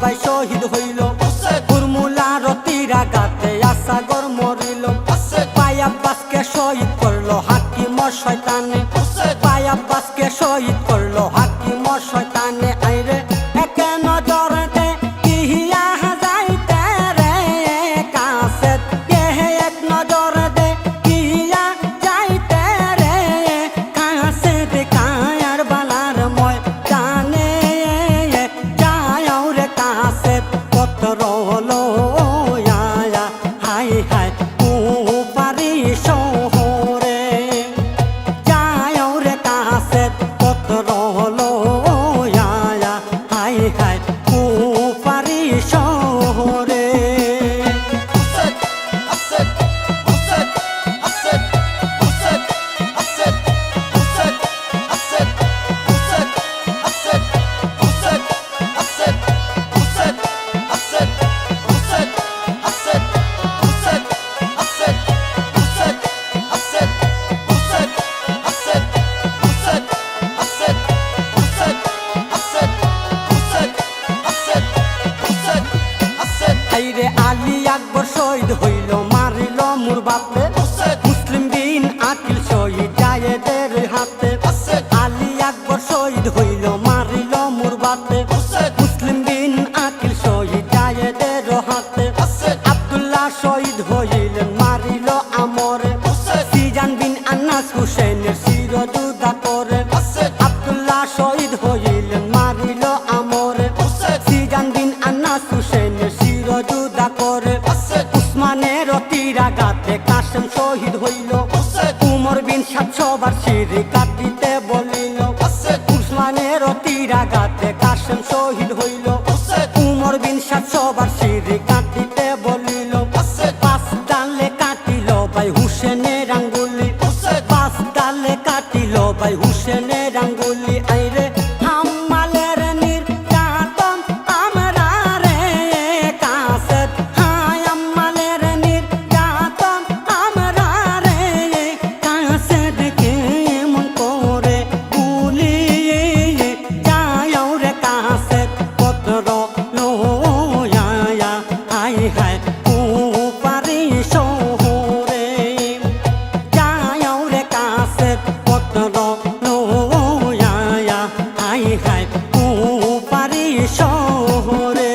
ভাই শহীদ হইল কুরমুলার তীরাঘাতে আসাগর মরিল ভাই আব্বাসকে শহীদ করলো হাকিম শয়তানে ভাই আব্বাসকে শহীদ করলো হাকিম শয়তানে আইরে একে নজর দে কিহিয়া যাইতে রে কাসেত এক নজর দে কিহিয়া যাইতে রে কাসেত কায়ার বালার ময় জানে যাও রে কাসেত পত্র হলো হাই হাই পারি শহরে যাও রে কাসেত পত্র হলো হাই হাই পারি শহরে আইরে আলী আকবর শহীদ হইল মারিল মোর বাপে মুসলিম বিন আকিল শহীদ জায়েদের হাতে আলী আকবর শহীদ হইল মারিল মোর বাপে মুসলিম বিন আকিল শহীদ জায়েদের হাতে আব্দুল্লাহ শহীদ হইলেন মারিল আমরে সিজান বিন আন্নাস হুসেনের শিরজুদা করে আব্দুল্লাহ শহীদ হইলেন মারিল আমরে সিজান বিন আন্নাস হুসেনের শিরজুদা করে উসমানের তীরাঘাতে কাসেম শহীদ হইল উমর বিন সাতশোবার শিরি কাটিতে বলিল উসমানের তীরাঘাতে কাসেম শহীদ হইল উমর বিন সাতশোবার শিরি কাটিতে বলিল পাঁচ ডালে কাটিল ভাই হুসেনের আঙ্গুলি পাঁচ ডালে কাটিল ভাই হুসেনের আঙ্গুলি আইরে হাম্মালের নির্যাতন আমরা রে কাসেত হায় আম্মালের নির্যাতন আমরা রে কাসেত কেমন করে গুলি যাও রে কাসেত পত্র লয়া হাই হাই পারি শহরে যাও রে কাসেত পত্র লয়া হাই হাই পারি শহরে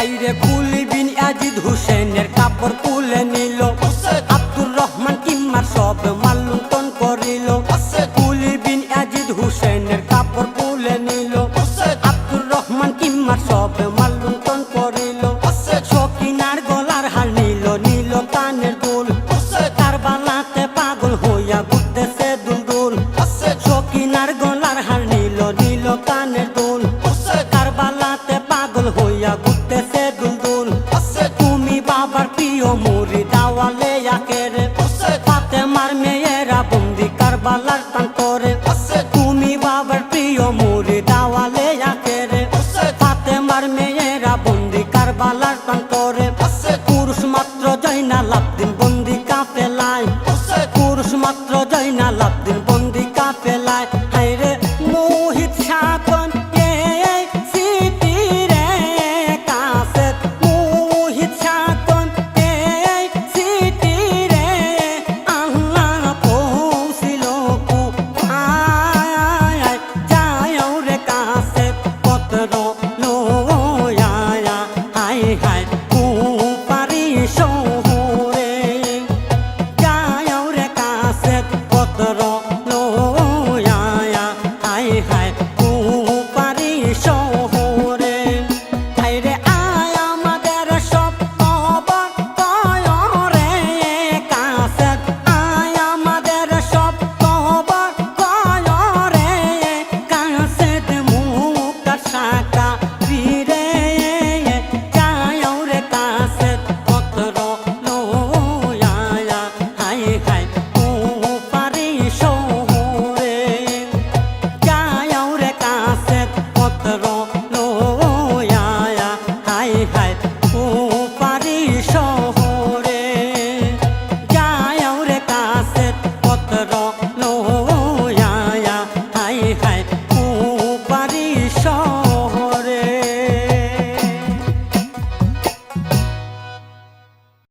আইরে কুলি বিন ইয়াজিদ হুসেনের কাপড় তুলে নিল আব্দুর রহমান কিম্মার সব মাল্লুণ্ঠন করিল কুলি বিন ইয়াজিদ হুসেনের কাপড় তুলে নিল আব্দুর রহমান কিম্মার সব মাল্লুণ্ঠন করিল সকিনার গলার হার নিল নিল কানের দুল কারবালাতে পাগল হইয়া ঘুরতেছে দুলদুল সকিনার গলার হার নিল নিল কানের দুল কারবালাতে পাগল হইয়া ঘুরতেছে দুলদুল তুমি বাবার প্রিয় মুরি দাওয়ালে আকেরে ফাতেমার মেয়েরা বন্দি কারবালার প্রান্তরে তুমি বাবার প্রিয় মুরি দাওয়ালে আকেরে ফাতেমার মেয়েরা বন্দি কারবালার প্রান্তরে পুরুষ মাত্র জয়নাল আবদিন